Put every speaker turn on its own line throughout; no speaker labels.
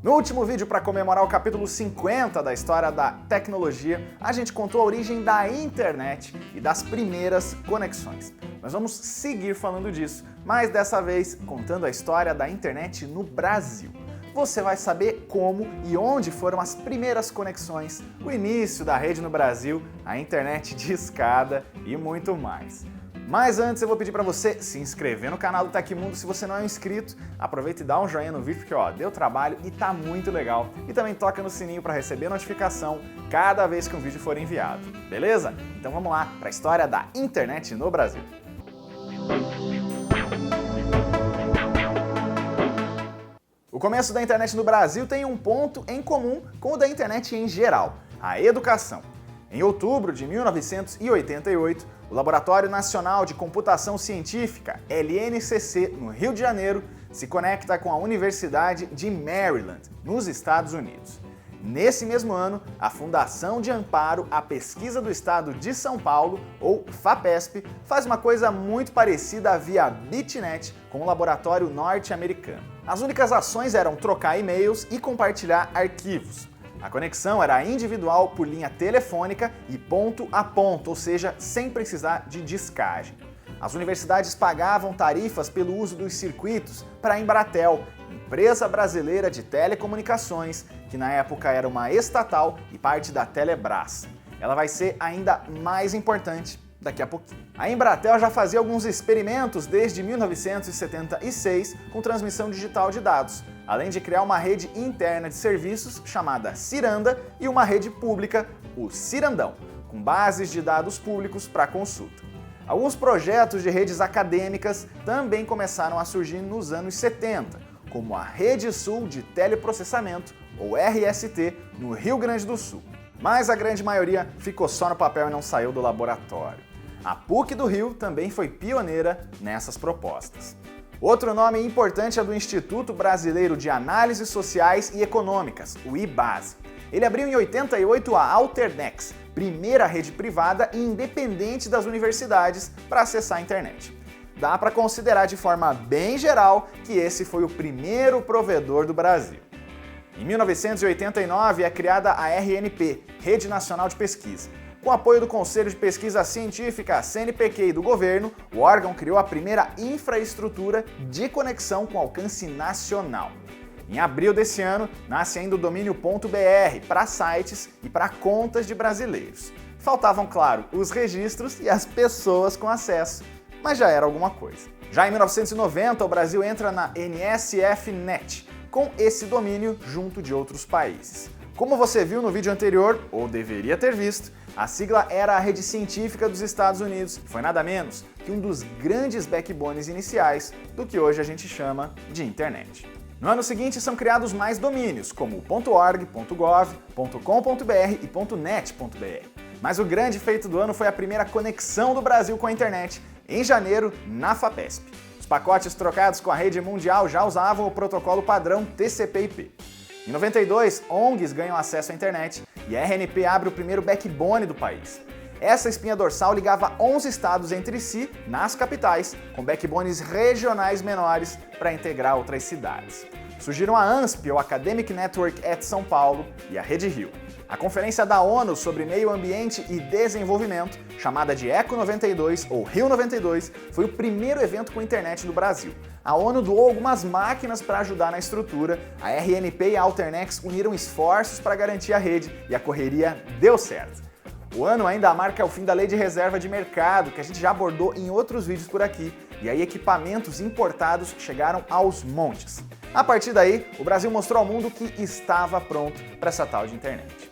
No último vídeo, para comemorar o capítulo 50 da história da tecnologia, a gente contou a origem da internet e das primeiras conexões. Nós vamos seguir falando disso, mas dessa vez contando a história da internet no Brasil. Você vai saber como e onde foram as primeiras conexões, o início da rede no Brasil, a internet de escada e muito mais. Mas antes eu vou pedir para você se inscrever no canal do Tecmundo se você não é um inscrito. Aproveita e dá um joinha no vídeo porque deu trabalho e tá muito legal. E também toca no sininho para receber notificação cada vez que um vídeo for enviado. Beleza? Então vamos lá para a história da internet no Brasil. O começo da internet no Brasil tem um ponto em comum com o da internet em geral: a educação. Em outubro de 1988, o Laboratório Nacional de Computação Científica, LNCC, no Rio de Janeiro, se conecta com a Universidade de Maryland, nos Estados Unidos. Nesse mesmo ano, a Fundação de Amparo à Pesquisa do Estado de São Paulo, ou FAPESP, faz uma coisa muito parecida via BitNet com o laboratório norte-americano. As únicas ações eram trocar e-mails e compartilhar arquivos. A conexão era individual por linha telefônica e ponto a ponto, ou seja, sem precisar de discagem. As universidades pagavam tarifas pelo uso dos circuitos para a Embratel, empresa brasileira de telecomunicações, que na época era uma estatal e parte da Telebrás. Ela vai ser ainda mais importante daqui a pouquinho. A Embratel já fazia alguns experimentos desde 1976 com transmissão digital de dados, além de criar uma rede interna de serviços chamada Ciranda e uma rede pública, o Cirandão, com bases de dados públicos para consulta. Alguns projetos de redes acadêmicas também começaram a surgir nos anos 70, como a Rede Sul de Teleprocessamento, ou RST, no Rio Grande do Sul. Mas a grande maioria ficou só no papel e não saiu do laboratório. A PUC do Rio também foi pioneira nessas propostas. Outro nome importante é do Instituto Brasileiro de Análises Sociais e Econômicas, o IBASE. Ele abriu em 88 a Alternex, primeira rede privada e independente das universidades para acessar a internet. Dá para considerar de forma bem geral que esse foi o primeiro provedor do Brasil. Em 1989 é criada a RNP, Rede Nacional de Pesquisa. Com apoio do Conselho de Pesquisa Científica, CNPq e do governo, o órgão criou a primeira infraestrutura de conexão com alcance nacional. Em abril desse ano, nasce ainda o domínio .br para sites e para contas de brasileiros. Faltavam, claro, os registros e as pessoas com acesso, mas já era alguma coisa. Já em 1990, o Brasil entra na NSFNet, com esse domínio junto de outros países. Como você viu no vídeo anterior, ou deveria ter visto, a sigla era a rede científica dos Estados Unidos e foi nada menos que um dos grandes backbones iniciais do que hoje a gente chama de internet. No ano seguinte são criados mais domínios, como .org, .gov, .com.br e .net.br. Mas o grande feito do ano foi a primeira conexão do Brasil com a internet, em janeiro, na FAPESP. Os pacotes trocados com a rede mundial já usavam o protocolo padrão TCP/IP. Em 92, ONGs ganham acesso à internet e a RNP abre o primeiro backbone do país. Essa espinha dorsal ligava 11 estados entre si, nas capitais, com backbones regionais menores para integrar outras cidades. Surgiram a ANSP, ou Academic Network at São Paulo, e a Rede Rio. A Conferência da ONU sobre Meio Ambiente e Desenvolvimento, chamada de ECO 92 ou Rio 92, foi o primeiro evento com internet no Brasil. A ONU doou algumas máquinas para ajudar na estrutura, a RNP e a Alternex uniram esforços para garantir a rede e a correria deu certo. O ano ainda marca o fim da Lei de Reserva de Mercado, que a gente já abordou em outros vídeos por aqui, e aí equipamentos importados chegaram aos montes. A partir daí, o Brasil mostrou ao mundo que estava pronto para essa tal de internet.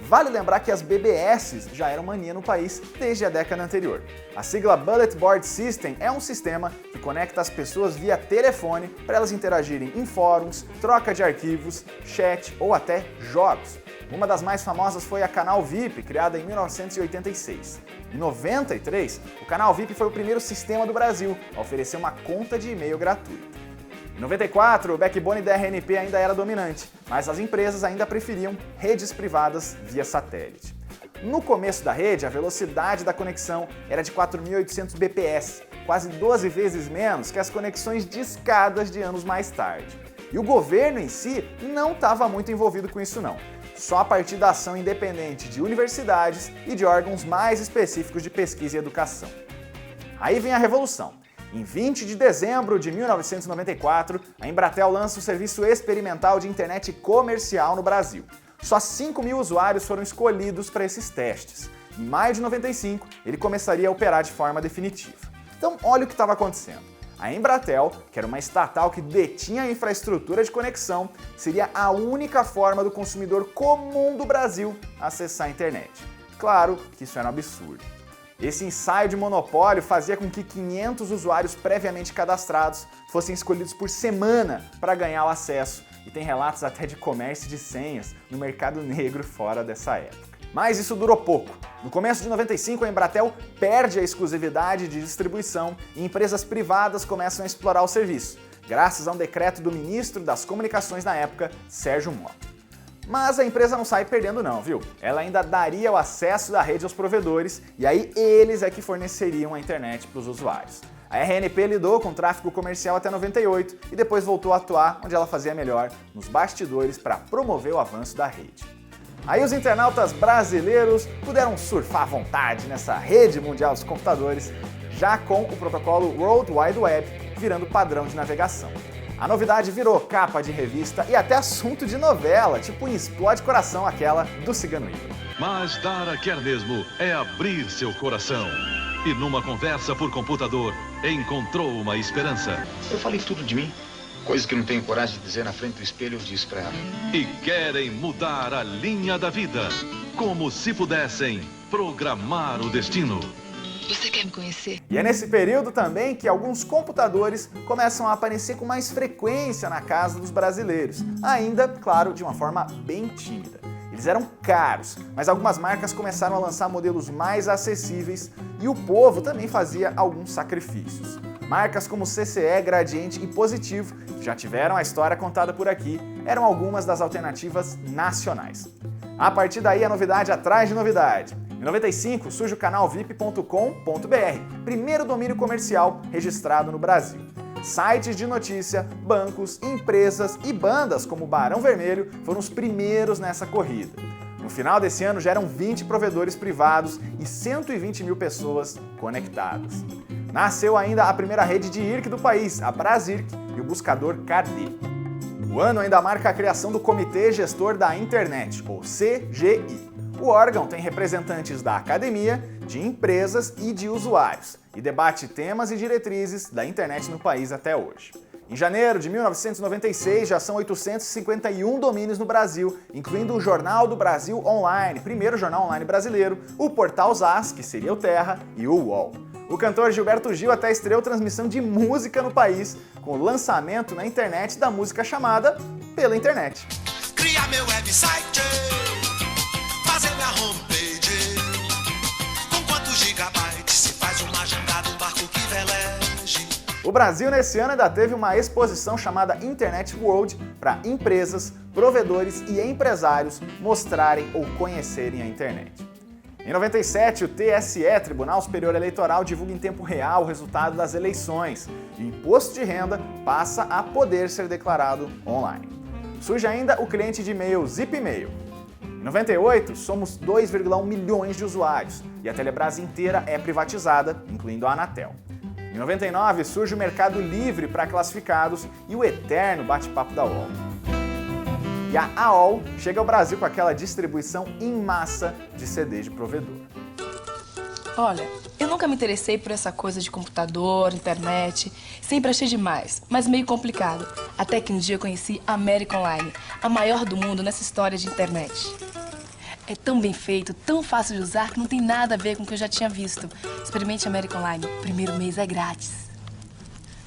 Vale lembrar que as BBS já eram mania no país desde a década anterior. A sigla Bullet Board System é um sistema que conecta as pessoas via telefone para elas interagirem em fóruns, troca de arquivos, chat ou até jogos. Uma das mais famosas foi a Canal VIP, criada em 1986. Em 93, o Canal VIP foi o primeiro sistema do Brasil a oferecer uma conta de e-mail gratuita. Em 94, o backbone da RNP ainda era dominante, mas as empresas ainda preferiam redes privadas via satélite. No começo da rede, a velocidade da conexão era de 4.800 bps, quase 12 vezes menos que as conexões discadas de anos mais tarde. E o governo em si não estava muito envolvido com isso não. Só a partir da ação independente de universidades e de órgãos mais específicos de pesquisa e educação. Aí vem a revolução. Em 20 de dezembro de 1994, a Embratel lança o serviço experimental de internet comercial no Brasil. Só 5.000 usuários foram escolhidos para esses testes. Em maio de 95, ele começaria a operar de forma definitiva. Então, olha o que estava acontecendo. A Embratel, que era uma estatal que detinha a infraestrutura de conexão, seria a única forma do consumidor comum do Brasil acessar a internet. Claro que isso era um absurdo. Esse ensaio de monopólio fazia com que 500 usuários previamente cadastrados fossem escolhidos por semana para ganhar o acesso, e tem relatos até de comércio de senhas no mercado negro fora dessa época. Mas isso durou pouco. No começo de 95, a Embratel perde a exclusividade de distribuição e empresas privadas começam a explorar o serviço, graças a um decreto do ministro das Comunicações na época, Sérgio Mota. Mas a empresa não sai perdendo não, viu? Ela ainda daria o acesso da rede aos provedores e aí eles é que forneceriam a internet para os usuários. A RNP lidou com o tráfego comercial até 98 e depois voltou a atuar onde ela fazia melhor, nos bastidores para promover o avanço da rede. Aí os internautas brasileiros puderam surfar à vontade nessa rede mundial dos computadores, já com o protocolo World Wide Web virando padrão de navegação. A novidade virou capa de revista e até assunto de novela, tipo em Explode Coração, aquela do Cigano Igor.
Mas Dara quer mesmo é abrir seu coração. E numa conversa por computador, encontrou uma esperança.
Eu falei tudo de mim, coisa que não tenho coragem de dizer na frente do espelho, eu disse pra ela.
E querem mudar a linha da vida, como se pudessem programar o destino.
Você quer me conhecer?
E é nesse período também que alguns computadores começam a aparecer com mais frequência na casa dos brasileiros, ainda, claro, de uma forma bem tímida. Eles eram caros, mas algumas marcas começaram a lançar modelos mais acessíveis e o povo também fazia alguns sacrifícios. Marcas como CCE, Gradiente e Positivo, que já tiveram a história contada por aqui, eram algumas das alternativas nacionais. A partir daí, a novidade atrás de novidade. Em 95, surge o canal VIP.com.br, primeiro domínio comercial registrado no Brasil. Sites de notícia, bancos, empresas e bandas como Barão Vermelho foram os primeiros nessa corrida. No final desse ano já eram 20 provedores privados e 120 mil pessoas conectadas. Nasceu ainda a primeira rede de IRC do país, a Brasirc, e o buscador KD. O ano ainda marca a criação do Comitê Gestor da Internet, ou CGI. O órgão tem representantes da academia, de empresas e de usuários, e debate temas e diretrizes da internet no país até hoje. Em janeiro de 1996, já são 851 domínios no Brasil, incluindo o Jornal do Brasil Online, primeiro jornal online brasileiro, o Portal ZAS, que seria o Terra, e o UOL. O cantor Gilberto Gil até estreou transmissão de música no país, com o lançamento na internet da música chamada Pela Internet.
Criar meu website, fazer minha homepage, com quantos gigabytes se faz uma jangada, um barco que veleje.
O Brasil nesse ano ainda teve uma exposição chamada Internet World para empresas, provedores e empresários mostrarem ou conhecerem a internet. Em 97, o TSE, Tribunal Superior Eleitoral, divulga em tempo real o resultado das eleições e o imposto de renda passa a poder ser declarado online. Surge ainda o cliente de e-mail ZipMail. Em 98, somos 2,1 milhões de usuários e a Telebrás inteira é privatizada, incluindo a Anatel. Em 99, surge o Mercado Livre para classificados e o eterno bate-papo da UOL. E a AOL chega ao Brasil com aquela distribuição em massa de CD de provedor.
Olha, eu nunca me interessei por essa coisa de computador, internet. Sempre achei demais, mas meio complicado. Até que um dia eu conheci a América Online, a maior do mundo nessa história de internet. É tão bem feito, tão fácil de usar que não tem nada a ver com o que eu já tinha visto. Experimente a América Online, o primeiro mês é grátis.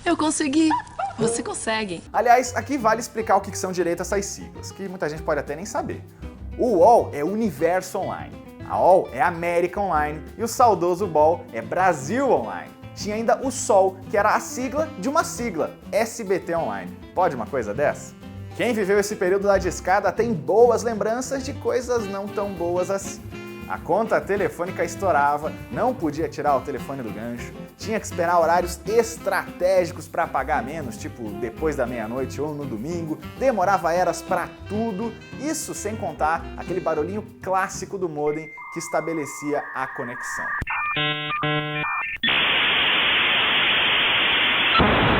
Eu consegui! Você consegue.
Aliás, aqui vale explicar o que são direito essas siglas, que muita gente pode até nem saber. O UOL é Universo Online, a OL é América Online e o saudoso BOL é Brasil Online. Tinha ainda o SOL, que era a sigla de uma sigla, SBT Online. Pode uma coisa dessa? Quem viveu esse período da discada tem boas lembranças de coisas não tão boas assim. A conta telefônica estourava, não podia tirar o telefone do gancho, tinha que esperar horários estratégicos para pagar menos, tipo depois da meia-noite ou no domingo, demorava eras para tudo, isso sem contar aquele barulhinho clássico do modem que estabelecia a conexão.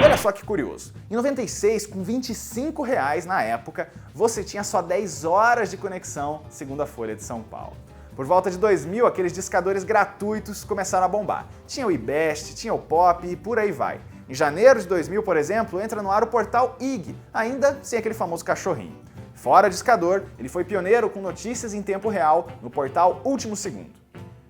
Olha só que curioso, em 96, com R$25 na época, você tinha só 10 horas de conexão, segundo a Folha de São Paulo. Por volta de 2000, aqueles discadores gratuitos começaram a bombar. Tinha o iBest, tinha o Pop e por aí vai. Em janeiro de 2000, por exemplo, entra no ar o portal IG, ainda sem aquele famoso cachorrinho. Fora discador, ele foi pioneiro com notícias em tempo real no portal Último Segundo.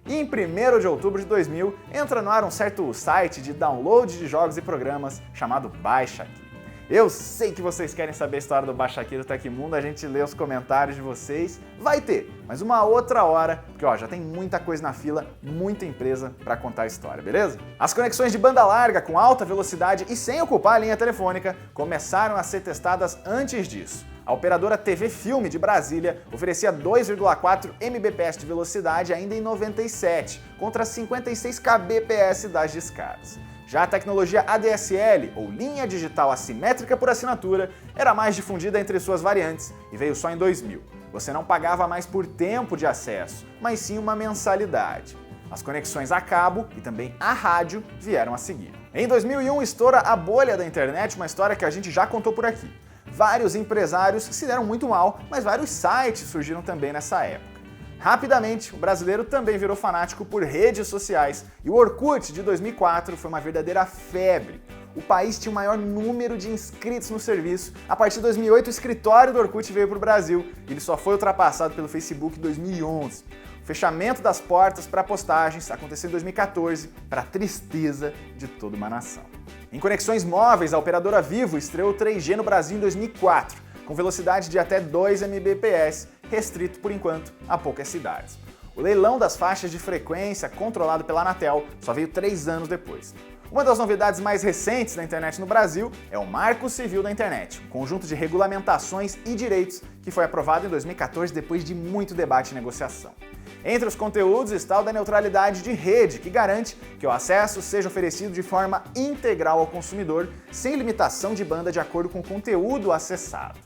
E em 1º de outubro de 2000, entra no ar um certo site de download de jogos e programas chamado Baixa Aqui. Eu sei que vocês querem saber a história do Baixa Aqui do Tecmundo, a gente lê os comentários de vocês. Vai ter, mas uma outra hora, porque já tem muita coisa na fila, muita empresa para contar a história, beleza? As conexões de banda larga com alta velocidade e sem ocupar a linha telefônica começaram a ser testadas antes disso. A operadora TV Filme de Brasília oferecia 2,4 Mbps de velocidade ainda em 97, contra 56 kbps das discadas. Já a tecnologia ADSL, ou linha digital assimétrica por assinatura, era mais difundida entre suas variantes e veio só em 2000. Você não pagava mais por tempo de acesso, mas sim uma mensalidade. As conexões a cabo e também a rádio vieram a seguir. Em 2001 estoura a bolha da internet, uma história que a gente já contou por aqui. Vários empresários se deram muito mal, mas vários sites surgiram também nessa época. Rapidamente, o brasileiro também virou fanático por redes sociais e o Orkut de 2004 foi uma verdadeira febre. O país tinha o maior número de inscritos no serviço. A partir de 2008, o escritório do Orkut veio para o Brasil e ele só foi ultrapassado pelo Facebook em 2011. O fechamento das portas para postagens aconteceu em 2014, para a tristeza de toda uma nação. Em conexões móveis, a operadora Vivo estreou o 3G no Brasil em 2004, com velocidade de até 2 Mbps, restrito por enquanto a poucas cidades. O leilão das faixas de frequência, controlado pela Anatel, só veio 3 anos depois. Uma das novidades mais recentes da internet no Brasil é o Marco Civil da Internet, um conjunto de regulamentações e direitos que foi aprovado em 2014 depois de muito debate e negociação. Entre os conteúdos está o da neutralidade de rede, que garante que o acesso seja oferecido de forma integral ao consumidor, sem limitação de banda de acordo com o conteúdo acessado.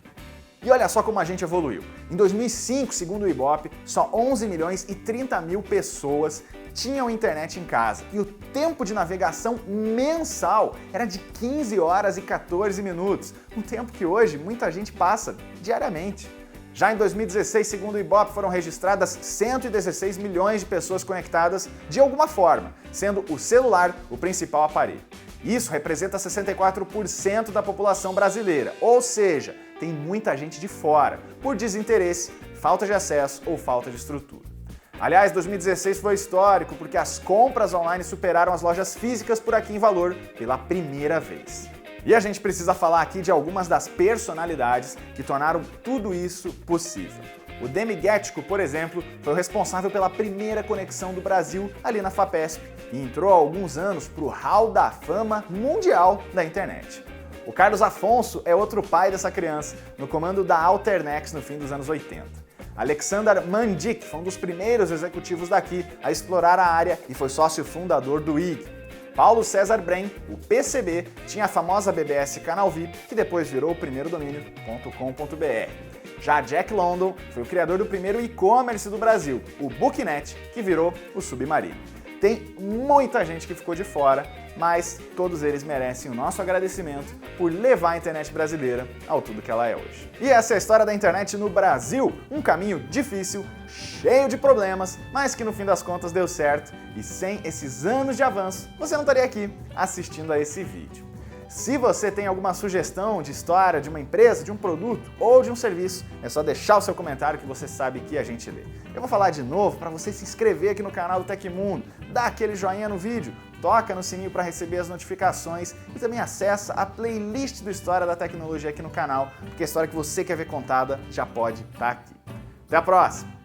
E olha só como a gente evoluiu. Em 2005, segundo o Ibope, só 11 milhões e 30 mil pessoas tinham internet em casa e o tempo de navegação mensal era de 15 horas e 14 minutos, um tempo que hoje muita gente passa diariamente. Já em 2016, segundo o Ibope, foram registradas 116 milhões de pessoas conectadas de alguma forma, sendo o celular o principal aparelho. Isso representa 64% da população brasileira, ou seja, tem muita gente de fora, por desinteresse, falta de acesso ou falta de estrutura. Aliás, 2016 foi histórico porque as compras online superaram as lojas físicas por aqui em valor pela primeira vez. E a gente precisa falar aqui de algumas das personalidades que tornaram tudo isso possível. O Demi Guético, por exemplo, foi o responsável pela primeira conexão do Brasil ali na FAPESP e entrou há alguns anos para o Hall da Fama Mundial da Internet. O Carlos Afonso é outro pai dessa criança, no comando da Alternex no fim dos anos 80. Alexander Mandic foi um dos primeiros executivos daqui a explorar a área e foi sócio fundador do IG. Paulo César Bren, o PCB, tinha a famosa BBS Canal VIP, que depois virou o primeiro domínio.com.br. Já Jack London foi o criador do primeiro e-commerce do Brasil, o Booknet, que virou o Submarino. Tem muita gente que ficou de fora, mas todos eles merecem o nosso agradecimento por levar a internet brasileira ao tudo que ela é hoje. E essa é a história da internet no Brasil, um caminho difícil, cheio de problemas, mas que no fim das contas deu certo, e sem esses anos de avanço, você não estaria aqui assistindo a esse vídeo. Se você tem alguma sugestão de história de uma empresa, de um produto ou de um serviço, é só deixar o seu comentário que você sabe que a gente lê. Eu vou falar de novo para você se inscrever aqui no canal do Tecmundo, dá aquele joinha no vídeo, toca no sininho para receber as notificações e também acessa a playlist do História da Tecnologia aqui no canal, porque a história que você quer ver contada já pode estar aqui. Até a próxima!